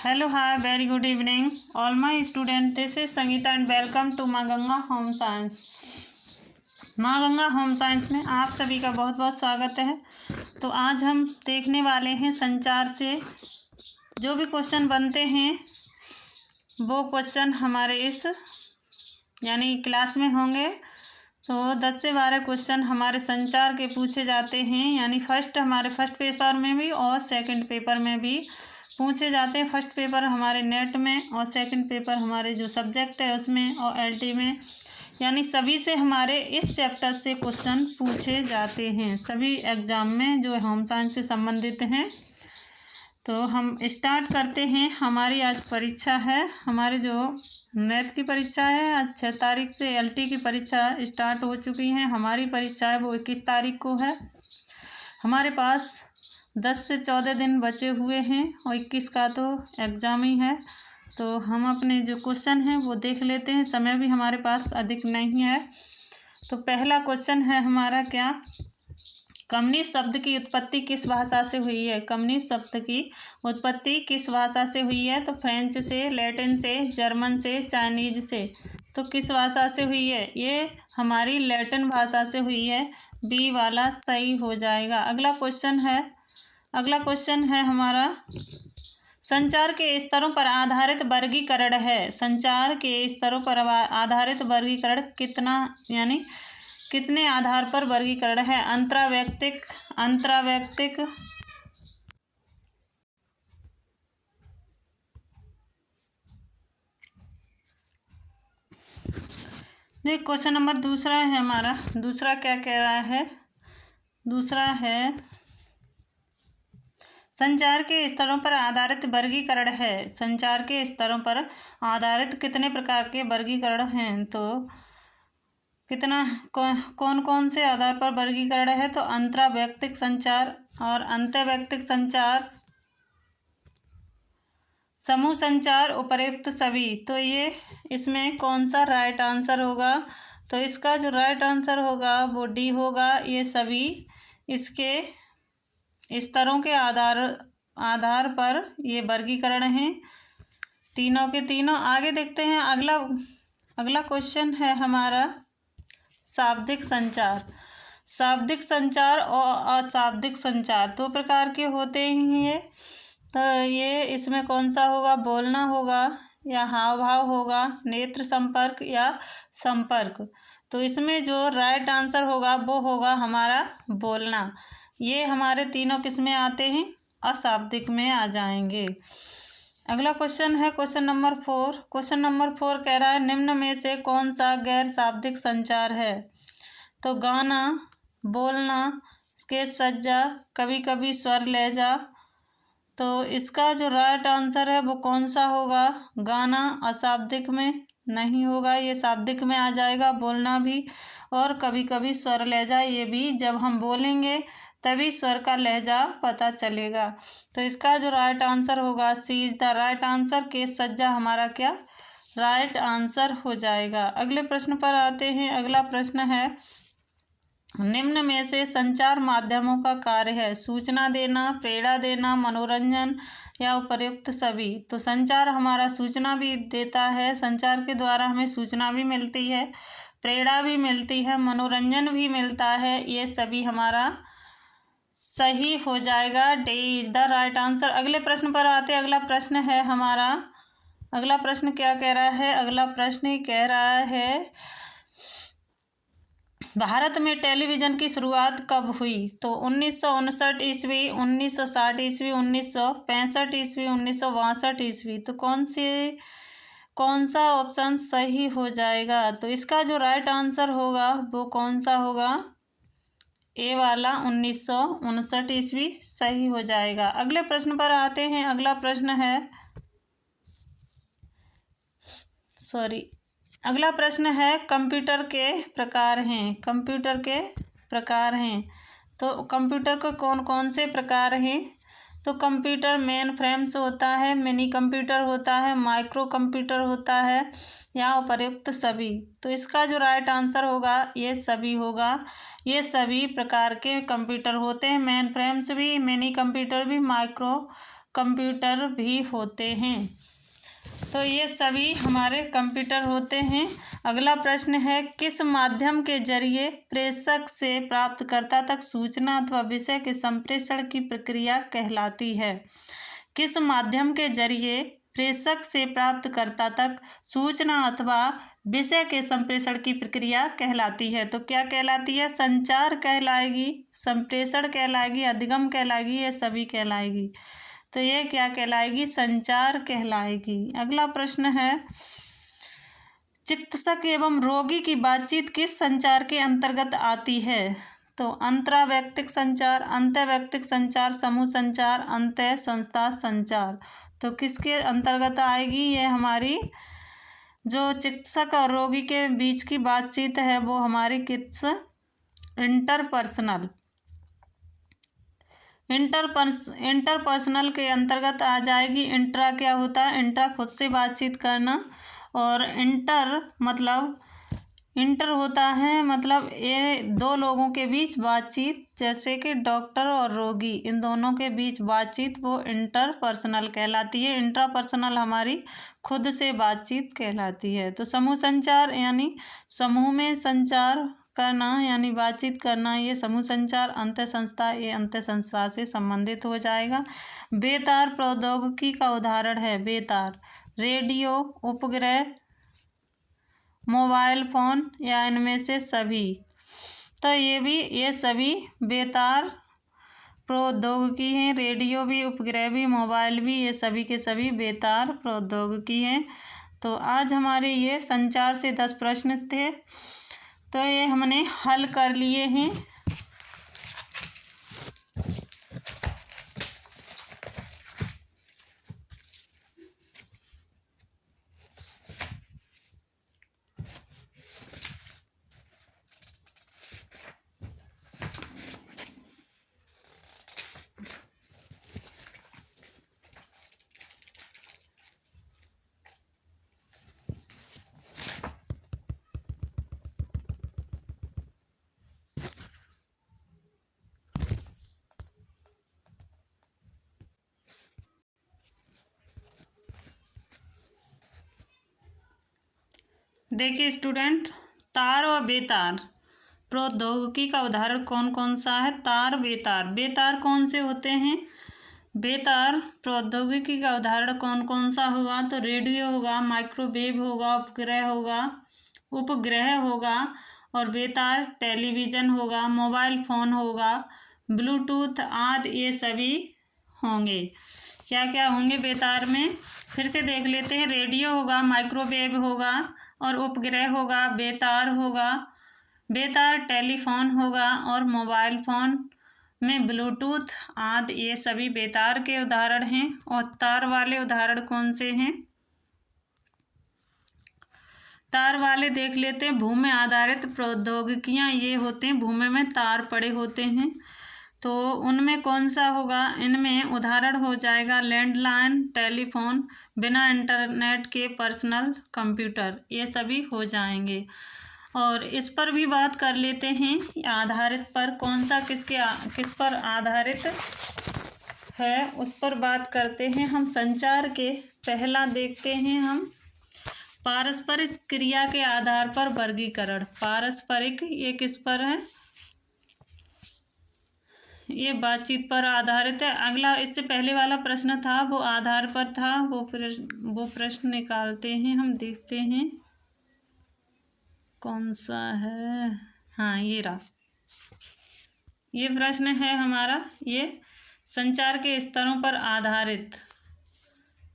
Hello, hi, very good evening. All my students, this is Sangeeta and welcome to माँ Ganga home science. माँ Ganga home science में आप सभी का बहुत बहुत स्वागत है। तो आज हम देखने वाले हैं संचार से जो भी क्वेश्चन बनते हैं वो क्वेश्चन हमारे इस यानी क्लास में होंगे। तो 10 से 12 क्वेश्चन हमारे संचार के पूछे जाते हैं, यानी हमारे फर्स्ट पेपर में भी और सेकंड पेपर में भी पूछे जाते हैं। फर्स्ट पेपर हमारे नेट में और सेकंड पेपर हमारे जो सब्जेक्ट है उसमें और एलटी में, यानी सभी से हमारे इस चैप्टर से क्वेश्चन पूछे जाते हैं सभी एग्ज़ाम में जो होम साइंस से संबंधित हैं। तो हम स्टार्ट करते हैं। हमारी आज परीक्षा है, हमारे जो मैथ की परीक्षा है आज 6 तारीख से एलटी की परीक्षा स्टार्ट हो चुकी है। हमारी परीक्षा है वो 21 तारीख को है। हमारे पास 10 से 14 दिन बचे हुए हैं और 21 का तो एग्ज़ाम ही है। तो हम अपने जो क्वेश्चन हैं वो देख लेते हैं, समय भी हमारे पास अधिक नहीं है। तो पहला क्वेश्चन है हमारा क्या, कम्युनिस्ट शब्द की उत्पत्ति किस भाषा से हुई है? कम्युनिस्ट शब्द की उत्पत्ति किस भाषा से हुई है? तो फ्रेंच से, लैटिन से, जर्मन से, चाइनीज से। तो किस भाषा से हुई है? ये हमारी लैटिन भाषा से हुई है। बी वाला सही हो जाएगा। अगला क्वेश्चन है हमारा, संचार के स्तरों पर आधारित वर्गीकरण है। संचार के स्तरों पर आधारित वर्गीकरण कितने आधार पर वर्गीकरण है? अंतरावैयक्तिक, क्वेश्चन नंबर दूसरा है हमारा। दूसरा क्या कह रहा है? दूसरा है संचार के स्तरों पर आधारित वर्गीकरण है। संचार के स्तरों पर आधारित कितने प्रकार के वर्गीकरण हैं? तो कौन कौन से आधार पर वर्गीकरण है? तो अंतरावैयक्तिक संचार और अंतर्वैयक्तिक संचार, समूह संचार, उपर्युक्त सभी। तो ये इसमें कौन सा राइट आंसर होगा? तो इसका जो राइट आंसर होगा वो डी होगा। ये सभी इसके स्तरों के आधार पर ये वर्गीकरण हैं, तीनों के तीनों। आगे देखते हैं। अगला क्वेश्चन है हमारा शाब्दिक संचार। शाब्दिक संचार और अशाब्दिक संचार दो प्रकार के होते हैं। तो ये इसमें कौन सा होगा? बोलना होगा या हाव भाव होगा, नेत्र संपर्क या संपर्क। तो इसमें जो राइट आंसर होगा वो होगा हमारा बोलना। ये हमारे तीनों किस में आते हैं? अशाब्दिक में आ जाएंगे। अगला क्वेश्चन है क्वेश्चन नंबर 4। क्वेश्चन नंबर 4 कह रहा है निम्न में से कौन सा गैर शाब्दिक संचार है? तो गाना, बोलना, के सज्जा, कभी कभी स्वर लहजा। तो इसका जो राइट आंसर है वो कौन सा होगा? गाना अशाब्दिक में नहीं होगा, ये शाब्दिक में आ जाएगा। बोलना भी और कभी कभी स्वर लहजा, ये भी जब हम बोलेंगे तभी स्वर का लहजा पता चलेगा। तो इसका जो राइट आंसर होगा सी इज द राइट आंसर। के सज्जा हमारा क्या राइट आंसर हो जाएगा। अगले प्रश्न पर आते हैं। अगला प्रश्न है निम्न में से संचार माध्यमों का कार्य है? सूचना देना, प्रेरणा देना, मनोरंजन या उपर्युक्त सभी। तो संचार हमारा सूचना भी देता है, संचार के द्वारा हमें सूचना भी मिलती है, प्रेरणा भी मिलती है, मनोरंजन भी मिलता है। ये सभी हमारा सही हो जाएगा। D is the right answer. अगले प्रश्न पर आते। अगला प्रश्न है हमारा, अगला प्रश्न क्या कह रहा है? अगला प्रश्न कह रहा है भारत में टेलीविज़न की शुरुआत कब हुई? तो 1959 ईस्वी, 1960 ईस्वी, 1965 ईस्वी, 1962 ईस्वी। तो कौन सा ऑप्शन सही हो जाएगा? तो इसका जो राइट आंसर होगा वो कौन सा होगा? ए वाला 1959 ईस्वी सही हो जाएगा। अगले प्रश्न पर आते हैं। अगला प्रश्न है कंप्यूटर के प्रकार हैं। कंप्यूटर के प्रकार हैं। तो कंप्यूटर के कौन कौन से प्रकार हैं? तो कंप्यूटर मेन फ्रेम से होता है, मिनी कंप्यूटर होता है, माइक्रो कंप्यूटर होता है या उपर्युक्त सभी। तो इसका जो राइट आंसर होगा ये सभी होगा। ये सभी प्रकार के कंप्यूटर होते हैं, मेन फ्रेम्स भी, मिनी कंप्यूटर भी, माइक्रो कंप्यूटर भी होते हैं। तो ये सभी हमारे कंप्यूटर होते हैं। अगला प्रश्न है, किस माध्यम के जरिए प्रेषक से प्राप्तकर्ता तक सूचना अथवा विषय के संप्रेषण की प्रक्रिया कहलाती है? किस माध्यम के जरिए प्रेषक से प्राप्तकर्ता तक सूचना अथवा विषय के संप्रेषण की प्रक्रिया कहलाती है? तो क्या कहलाती है? संचार कहलाएगी, संप्रेषण कहलाएगी, अधिगम कहलाएगी, ये सभी कहलाएगी। तो ये क्या कहलाएगी? संचार कहलाएगी। अगला प्रश्न है, चिकित्सक एवं रोगी की बातचीत किस संचार के अंतर्गत आती है? तो अंतरावैयक्तिक संचार, अंतःवैयक्तिक संचार, समूह संचार, अंतः संस्था संचार। तो किसके अंतर्गत आएगी? ये हमारी जो चिकित्सक और रोगी के बीच की बातचीत है वो हमारी किस इंटरपर्सनल के अंतर्गत आ जाएगी। इंट्रा क्या होता है? इंट्रा खुद से बातचीत करना, और इंटर होता है मतलब ये दो लोगों के बीच बातचीत, जैसे कि डॉक्टर और रोगी, इन दोनों के बीच बातचीत वो इंटरपर्सनल कहलाती है। इंट्रापर्सनल हमारी खुद से बातचीत कहलाती है। तो समूह संचार यानी समूह में संचार करना यानी बातचीत करना, ये समूह संचार। अंतः संस्था, ये अंतः संस्था से संबंधित हो जाएगा। बेतार प्रौद्योगिकी का उदाहरण है। बेतार रेडियो, उपग्रह, मोबाइल फ़ोन या इनमें से सभी। तो ये सभी बेतार प्रौद्योगिकी हैं। रेडियो भी, उपग्रह भी, मोबाइल भी, ये सभी के सभी बेतार प्रौद्योगिकी हैं। तो आज हमारे ये संचार से 10 प्रश्न थे, तो ये हमने हल कर लिए हैं। देखिए स्टूडेंट, तार और बेतार प्रौद्योगिकी का उदाहरण कौन कौन सा है? तार, बेतार। बेतार कौन से होते हैं? बेतार प्रौद्योगिकी का उदाहरण कौन कौन सा होगा? तो रेडियो होगा, माइक्रोवेव होगा, उपग्रह होगा, और बेतार टेलीविज़न होगा, मोबाइल फ़ोन होगा, ब्लूटूथ आदि, ये सभी होंगे। क्या क्या होंगे बेतार में? फिर से देख लेते हैं। रेडियो होगा, माइक्रोवेव होगा, और उपग्रह होगा, बेतार होगा, बेतार टेलीफोन होगा, और मोबाइल फ़ोन में ब्लूटूथ आदि, ये सभी बेतार के उदाहरण हैं। और तार वाले उदाहरण कौन से हैं? तार वाले देख लेते हैं। भूमि आधारित प्रौद्योगिकियां ये होते हैं, भूमि में तार पड़े होते हैं। तो उनमें कौन सा होगा? इनमें उदाहरण हो जाएगा लैंडलाइन टेलीफोन, बिना इंटरनेट के पर्सनल कंप्यूटर, ये सभी हो जाएंगे। और इस पर भी बात कर लेते हैं, आधारित पर कौन सा किस पर आधारित है उस पर बात करते हैं हम। संचार के पहला देखते हैं हम, पारस्परिक क्रिया के आधार पर वर्गीकरण। पारस्परिक ये किस पर है? ये बातचीत पर आधारित है। अगला इससे पहले वाला प्रश्न था वो आधार पर था, वो प्रश्न निकालते हैं, हम देखते हैं कौन सा है। हाँ, ये रहा। ये प्रश्न है हमारा, ये संचार के स्तरों पर आधारित।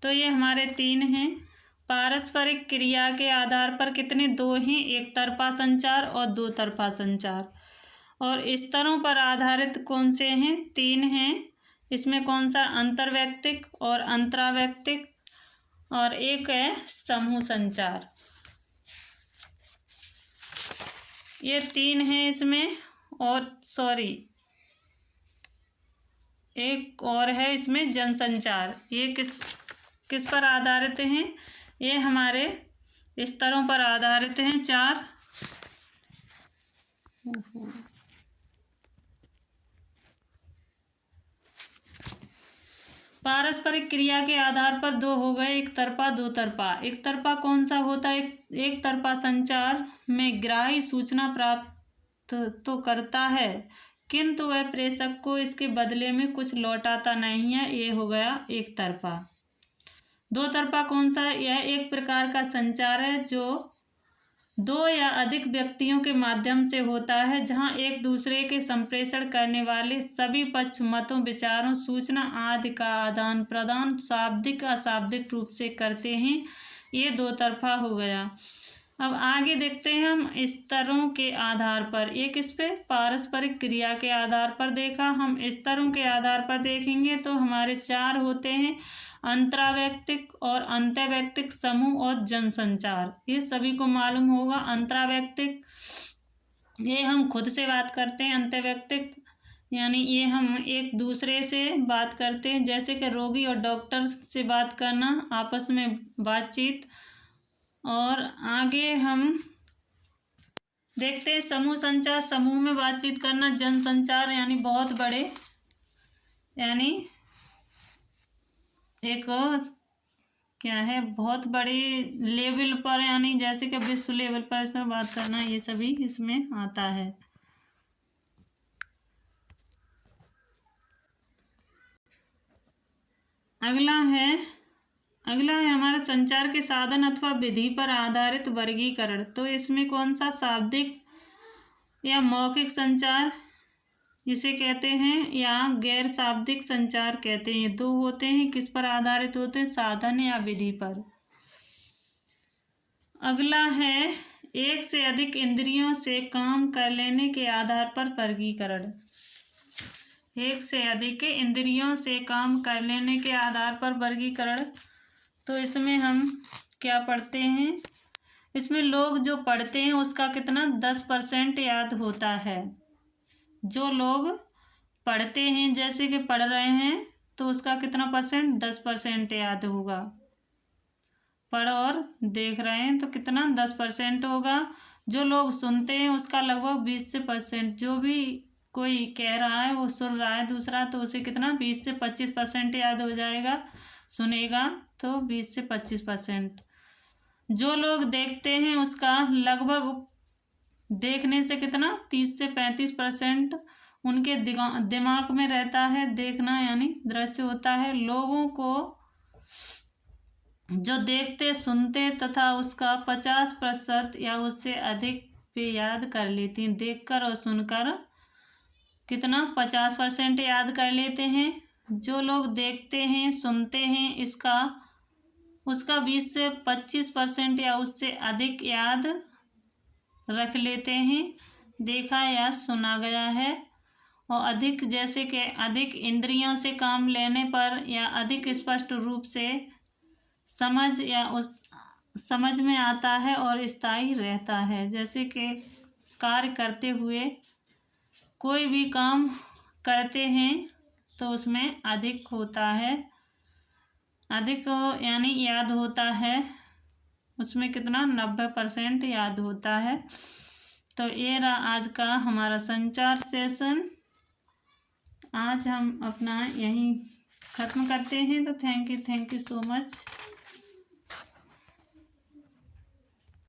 तो ये हमारे 3 हैं। पारस्परिक क्रिया के आधार पर कितने? 2 हैं, एक तरफा संचार और 2 तरफा संचार। और स्तरों पर आधारित कौन से हैं? 3 हैं। इसमें कौन सा? अंतर्वैयक्तिक और अंतरावैयक्तिक, और एक है समूह संचार। ये 3 हैं इसमें। और एक और है इसमें जनसंचार। ये किस पर आधारित हैं? ये हमारे स्तरों पर आधारित हैं, 4। पारस्परिक क्रिया के आधार पर दो हो गए, एक तरफा दो तरफा। एक तरफा कौन सा होता है? एक तरफा संचार में ग्राही सूचना प्राप्त तो करता है किंतु वह प्रेषक को इसके बदले में कुछ लौटाता नहीं है, ये हो गया एक तरफा। दो तरफा कौन सा है? यह एक प्रकार का संचार है जो दो या अधिक व्यक्तियों के माध्यम से होता है, जहां एक दूसरे के संप्रेषण करने वाले सभी पक्ष मतों, विचारों, सूचना आदि का आदान प्रदान शाब्दिक अशाब्दिक रूप से करते हैं। ये दो तरफा हो गया। अब आगे देखते हैं हम स्तरों के आधार पर। एक इस पे पारस्परिक क्रिया के आधार पर देखा, हम स्तरों के आधार पर देखेंगे तो हमारे चार होते हैं, अंतरावैयक्तिक और अंतर्वैयक्तिक, समूह और जनसंचार। ये सभी को मालूम होगा। अंतरावैयक्तिक ये हम खुद से बात करते हैं, अंतर्वैयक्तिक यानी ये हम एक दूसरे से बात करते हैं, जैसे कि रोगी और डॉक्टर से बात करना, आपस में बातचीत। और आगे हम देखते हैं समूह संचार, समूह में बातचीत करना। जनसंचार यानी बहुत बड़े, यानी एक क्या है, बहुत बड़े लेवल पर, यानी जैसे कि विश्व लेवल पर इसमें बात करना, ये सभी इसमें आता है। अगला है हमारा संचार के साधन अथवा विधि पर आधारित वर्गीकरण। तो इसमें कौन सा, शाब्दिक या मौखिक संचार इसे कहते हैं, या गैर शाब्दिक संचार कहते हैं। दो होते हैं, किस पर आधारित होते हैं? साधन या विधि पर। अगला है एक से अधिक इंद्रियों से काम कर लेने के आधार पर वर्गीकरण। एक से अधिक इंद्रियों से काम कर लेने के आधार पर वर्गीकरण। तो इसमें हम क्या पढ़ते हैं? इसमें लोग जो पढ़ते हैं उसका कितना 10% याद होता है। जो लोग पढ़ते हैं, जैसे कि पढ़ रहे हैं, तो उसका कितना परसेंट? 10% याद होगा। पढ़ और देख रहे हैं तो कितना 10% होगा। जो लोग सुनते हैं उसका लगभग 20%। जो भी कोई कह रहा है, वो सुन रहा है दूसरा, तो उसे कितना 20 से 25% याद हो जाएगा। सुनेगा तो 20 से 25%। जो लोग देखते हैं उसका लगभग देखने से कितना 30 से 35% उनके दिमाग में रहता है। देखना यानी दृश्य होता है। लोगों को जो देखते सुनते तथा उसका 50% या उससे अधिक पे याद कर लेते हैं। देखकर और सुनकर कितना 50% याद कर लेते हैं। जो लोग देखते हैं सुनते हैं उसका 20 से 25% या उससे अधिक याद रख लेते हैं। देखा या सुना गया है। और अधिक, जैसे कि अधिक इंद्रियों से काम लेने पर या अधिक स्पष्ट रूप से समझ में आता है और स्थायी रहता है। जैसे कि कार्य करते हुए कोई भी काम करते हैं तो उसमें अधिक होता है, अधिक यानी याद होता है। उसमें कितना 90% याद होता है। तो ये रहा आज का हमारा संचार सेशन। आज हम अपना यहीं ख़त्म करते हैं। तो थैंक यू सो मच।